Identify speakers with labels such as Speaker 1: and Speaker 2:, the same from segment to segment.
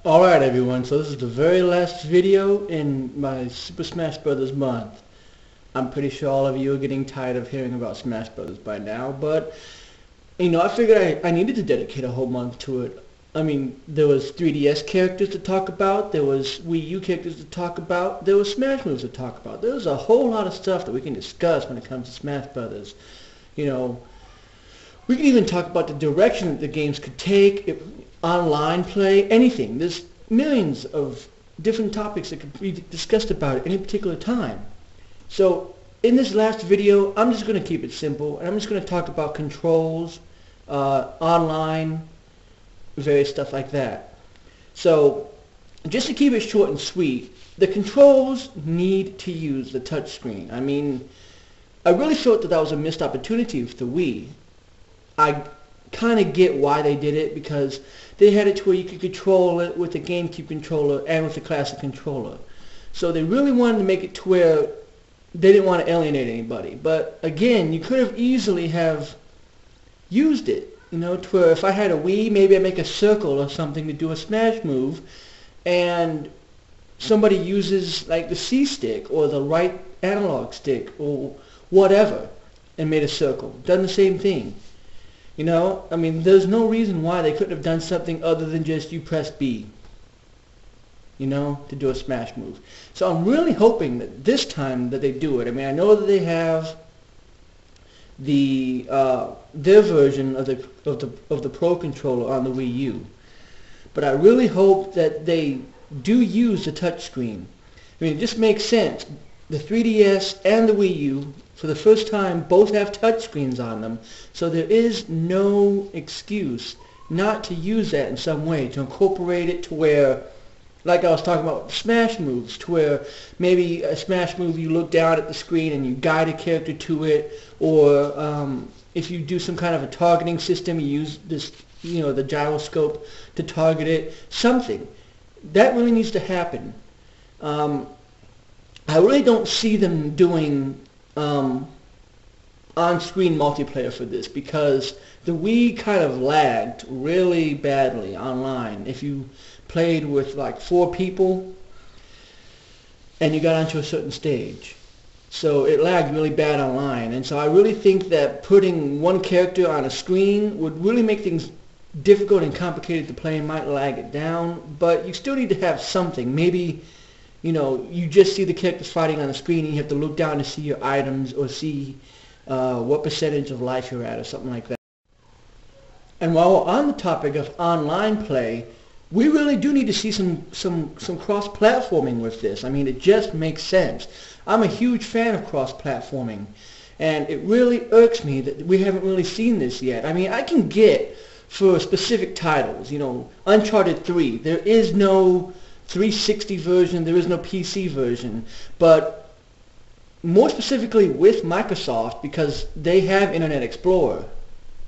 Speaker 1: Alright everyone, so this is the very last video in my Super Smash Bros. Month. I'm pretty sure all of you are getting tired of hearing about Smash Bros. By now, but I figured I needed to dedicate a whole month to it. I mean, there was 3DS characters to talk about, there was Wii U characters to talk about, there was Smash moves to talk about. There was a whole lot of stuff that we can discuss when it comes to Smash Bros. You know, we can even talk about the direction that the games could take, online play, anything. There's millions of different topics that could be discussed about at any particular time. So in this last video, I'm just going to keep it simple, and I'm just going to talk about controls, online, various stuff like that. So just to keep it short and sweet, the controls need to use the touchscreen. I mean, I really thought that was a missed opportunity with the Wii. I kind of get why they did it, because they had it to where you could control it with the GameCube controller and with the classic controller. So they really wanted to make it to where they didn't want to alienate anybody. But again, you could have easily have used it, to where if I had a Wii, maybe I make a circle or something to do a smash move, and somebody uses like the C stick or the right analog stick or whatever and made a circle. Done the same thing. I mean, there's no reason why they couldn't have done something other than just you press B, to do a smash move. So I'm really hoping that this time that they do it. I mean, I know that they have the their version of the Pro controller on the Wii U, but I really hope that they do use the touchscreen. I mean, it just makes sense. The 3DS and the Wii U, for the first time, both have touchscreens on them, so there is no excuse not to use that in some way, to incorporate it to where, like I was talking about smash moves, to where maybe a smash move you look down at the screen and you guide a character to it, or if you do some kind of a targeting system, you use this, the gyroscope to target it, something. That really needs to happen. I really don't see them doing on-screen multiplayer for this, because the Wii kind of lagged really badly online. If you played with like 4 people and you got onto a certain stage, so it lagged really bad online. And so I really think that putting one character on a screen would really make things difficult and complicated to play and might lag it down, but you still need to have something. Maybe you just see the characters fighting on the screen and you have to look down to see your items or see what percentage of life you're at or something like that. And while we're on the topic of online play, we really do need to see some cross-platforming with this. I mean, it just makes sense. I'm a huge fan of cross-platforming, and it really irks me that we haven't really seen this yet. I mean, I can get for specific titles, Uncharted 3, there is no 360 version, there is no PC version, but more specifically with Microsoft, because they have Internet Explorer,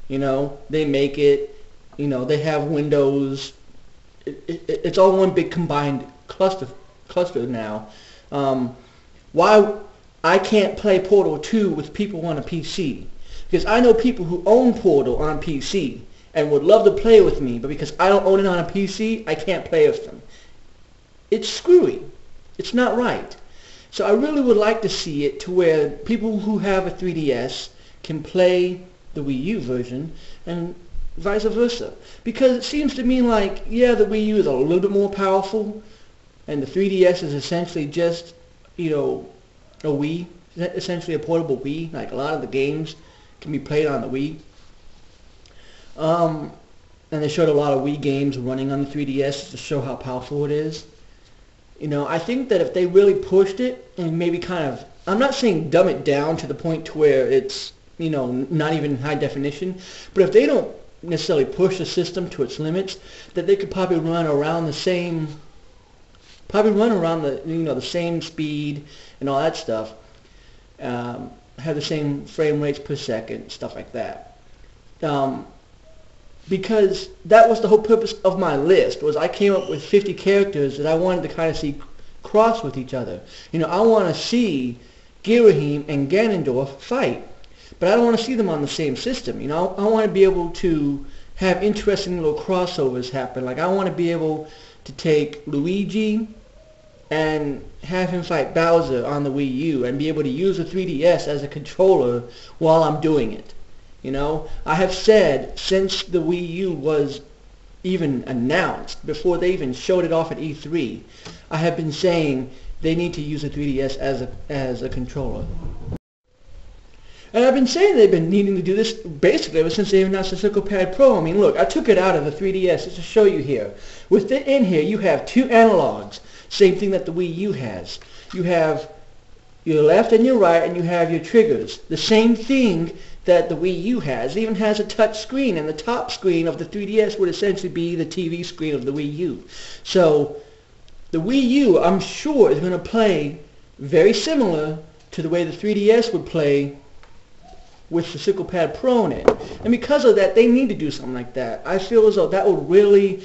Speaker 1: they make it, they have Windows, it's all one big combined cluster now. Why I can't play Portal 2 with people on a PC? Because I know people who own Portal on PC and would love to play with me, but because I don't own it on a PC, I can't play with them. It's screwy. It's not right. So I really would like to see it to where people who have a 3DS can play the Wii U version and vice versa. Because it seems to me like, yeah, the Wii U is a little bit more powerful and the 3DS is essentially just, a Wii, essentially a portable Wii. Like a lot of the games can be played on the Wii. And they showed a lot of Wii games running on the 3DS to show how powerful it is. I think that if they really pushed it and maybe kind of, I'm not saying dumb it down to the point to where it's, not even high definition, but if they don't necessarily push the system to its limits, that they could probably run around the same, the same speed and all that stuff, have the same frame rates per second, stuff like that. Because that was the whole purpose of my list, was I came up with 50 characters that I wanted to kind of see cross with each other. I want to see Girahim and Ganondorf fight, but I don't want to see them on the same system. I want to be able to have interesting little crossovers happen. Like I want to be able to take Luigi and have him fight Bowser on the Wii U and be able to use the 3DS as a controller while I'm doing it. You know, I have said since the Wii U was even announced, before they even showed it off at E3, I have been saying they need to use the 3DS as a controller. And I've been saying they've been needing to do this basically ever since they announced the CirclePad Pro. I mean, look, I took it out of the 3DS just to show you here. In here, you have two analogs, same thing that the Wii U has. You have your left and your right, and you have your triggers. The same thing that the Wii U has. It even has a touch screen, and the top screen of the 3DS would essentially be the TV screen of the Wii U. So the Wii U, I'm sure, is going to play very similar to the way the 3DS would play with the CirclePad Pro in it. And because of that, they need to do something like that. I feel as though that would really,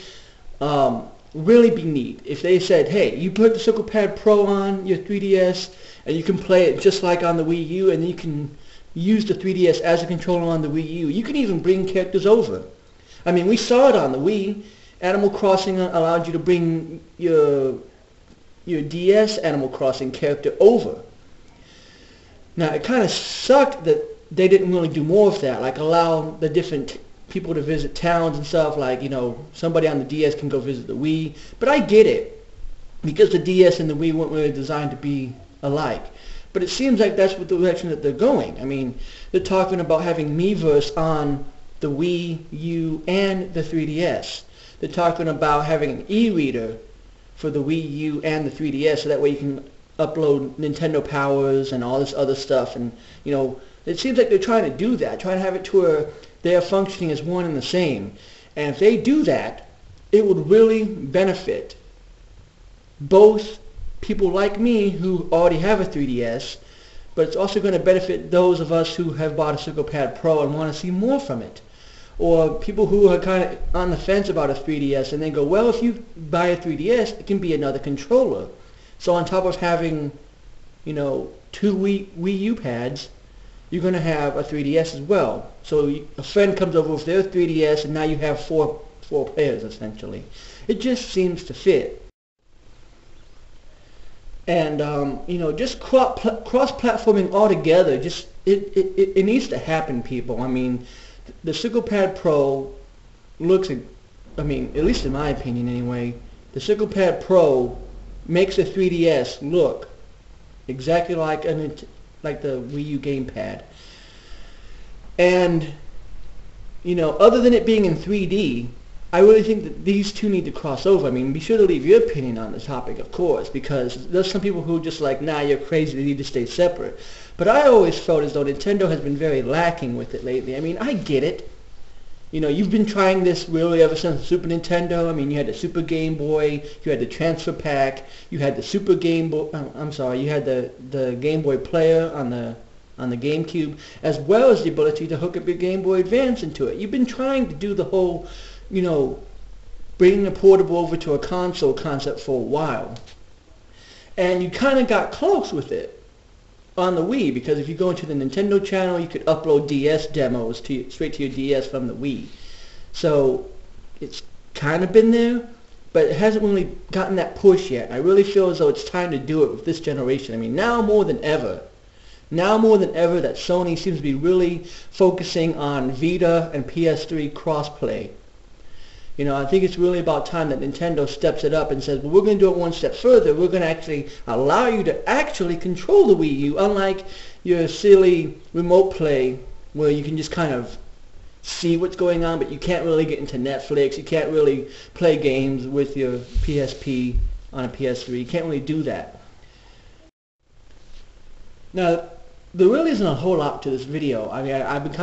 Speaker 1: really be neat. If they said, hey, you put the CirclePad Pro on your 3DS, and you can play it just like on the Wii U, and you can use the 3DS as a controller on the Wii U. You can even bring characters over. I mean, we saw it on the Wii. Animal Crossing allowed you to bring your DS Animal Crossing character over. Now, it kind of sucked that they didn't really do more of that, like allow the different people to visit towns and stuff, like, you know, somebody on the DS can go visit the Wii. But I get it, because the DS and the Wii weren't really designed to be alike. But it seems like that's what the direction that they're going. I mean, they're talking about having Miiverse on the Wii U and the 3DS. They're talking about having an e-reader for the Wii U and the 3DS, so that way you can upload Nintendo powers and all this other stuff. And, you know, it seems like they're trying to do that, trying to have it to where they are functioning as one and the same. And if they do that, it would really benefit both people like me who already have a 3DS, but it's also going to benefit those of us who have bought a CirclePad Pro and want to see more from it. Or people who are kind of on the fence about a 3DS and they go, well, if you buy a 3DS, it can be another controller. So on top of having, you know, two Wii U pads, you're going to have a 3DS as well. So a friend comes over with their 3DS, and now you have four players, essentially. It just seems to fit. And, you know, just cross-platforming altogether, just, it needs to happen, people. I mean, the CirclePad Pro looks, I mean, at least in my opinion anyway, the CirclePad Pro makes the 3DS look exactly like the Wii U gamepad. And, you know, other than it being in 3D, I really think that these two need to cross over. I mean, be sure to leave your opinion on the topic, of course, because there's some people who are just like, nah, you're crazy, they need to stay separate. But I always felt as though Nintendo has been very lacking with it lately. I mean, I get it. You know, you've been trying this really ever since the Super Nintendo. I mean, you had the Super Game Boy, you had the Transfer Pack, you had the Super Game Boy, you had the Game Boy Player on the GameCube, as well as the ability to hook up your Game Boy Advance into it. You've been trying to do the whole, you know, bringing a portable over to a console concept for a while. And you kind of got close with it on the Wii, because if you go into the Nintendo channel, you could upload DS demos straight to your DS from the Wii. So it's kind of been there, but it hasn't really gotten that push yet. I really feel as though it's time to do it with this generation. I mean, now more than ever that Sony seems to be really focusing on Vita and PS3 crossplay. You know, I think it's really about time that Nintendo steps it up and says, well, we're going to do it one step further. We're going to actually allow you to actually control the Wii U, unlike your silly remote play where you can just kind of see what's going on, but you can't really get into Netflix. You can't really play games with your PSP on a PS3. You can't really do that. Now, there really isn't a whole lot to this video. I mean, I've been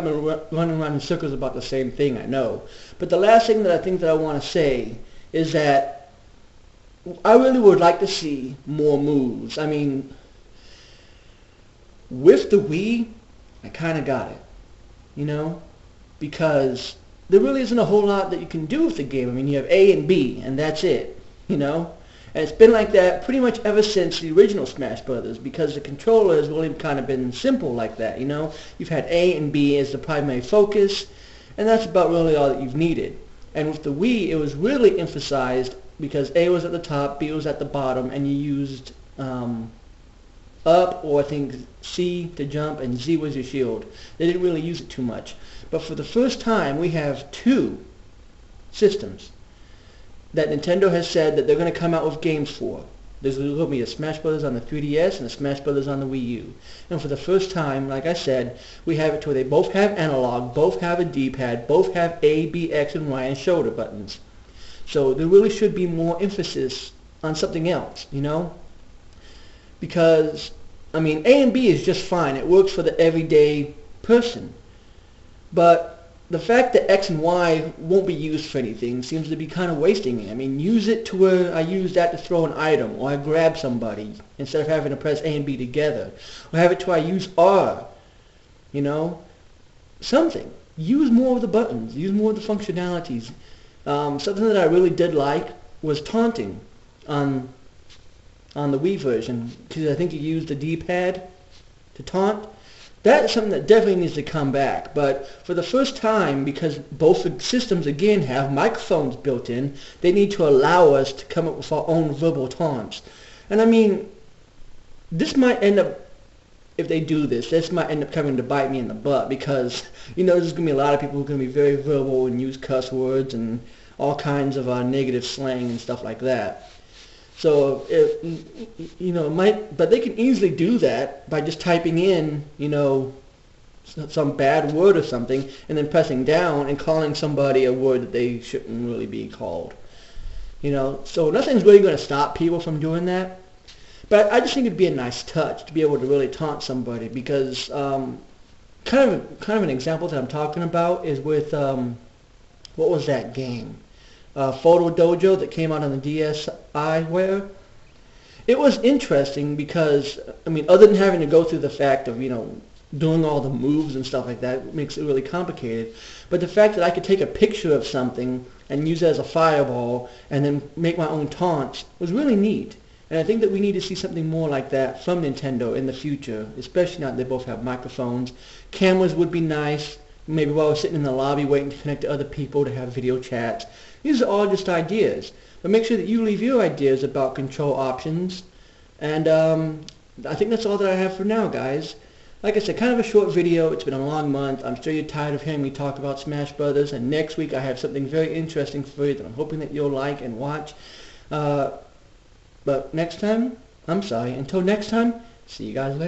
Speaker 1: running around in circles about the same thing, I know. But the last thing that I think that I want to say is that I really would like to see more moves. I mean, with the Wii, I kind of got it, you know, because there really isn't a whole lot that you can do with the game. I mean, you have A and B, and that's it, you know. And it's been like that pretty much ever since the original Smash Brothers, because the controller has really kind of been simple like that, you know. You've had A and B as the primary focus, and that's about really all that you've needed. And with the Wii, it was really emphasized because A was at the top, B was at the bottom, and you used up, or I think C to jump, and Z was your shield. They didn't really use it too much. But for the first time, we have two systems that Nintendo has said that they're going to come out with games for. There's going to be a Smash Brothers on the 3DS and a Smash Brothers on the Wii U. And for the first time, like I said, we have it to where they both have analog, both have a D-pad, both have A, B, X, and Y, and shoulder buttons. So there really should be more emphasis on something else, you know? Because, I mean, A and B is just fine. It works for the everyday person. But the fact that X and Y won't be used for anything seems to be kind of wasting it. I mean, use it to where I use that to throw an item, or I grab somebody, instead of having to press A and B together. Or have it to where I use R, you know? Something. Use more of the buttons. Use more of the functionalities. Something that I really did like was taunting on the Wii version, because I think you used the D-pad to taunt. That's something that definitely needs to come back. But for the first time, because both the systems again have microphones built in, they need to allow us to come up with our own verbal taunts. And I mean, this might end up, if they do this might end up coming to bite me in the butt, because, you know, there's going to be a lot of people who are going to be very verbal and use cuss words and all kinds of negative slang and stuff like that. So, you know, but they can easily do that by just typing in, you know, some bad word or something, and then pressing down and calling somebody a word that they shouldn't really be called. You know, so nothing's really going to stop people from doing that. But I just think it'd be a nice touch to be able to really taunt somebody, because kind of an example that I'm talking about is with what was that game? Photo Dojo that came out on the DSiWare. It was interesting because, I mean, other than having to go through the fact of, you know, doing all the moves and stuff like that, makes it really complicated. But the fact that I could take a picture of something and use it as a fireball and then make my own taunts was really neat. And I think that we need to see something more like that from Nintendo in the future, especially now that they both have microphones. Cameras would be nice, maybe while we're sitting in the lobby waiting to connect to other people to have video chats. These are all just ideas. But make sure that you leave your ideas about control options. And I think that's all that I have for now, guys. Like I said, kind of a short video. It's been a long month. I'm sure you're tired of hearing me talk about Smash Brothers. And next week I have something very interesting for you that I'm hoping that you'll like and watch. But next time, I'm sorry. Until next time, see you guys later.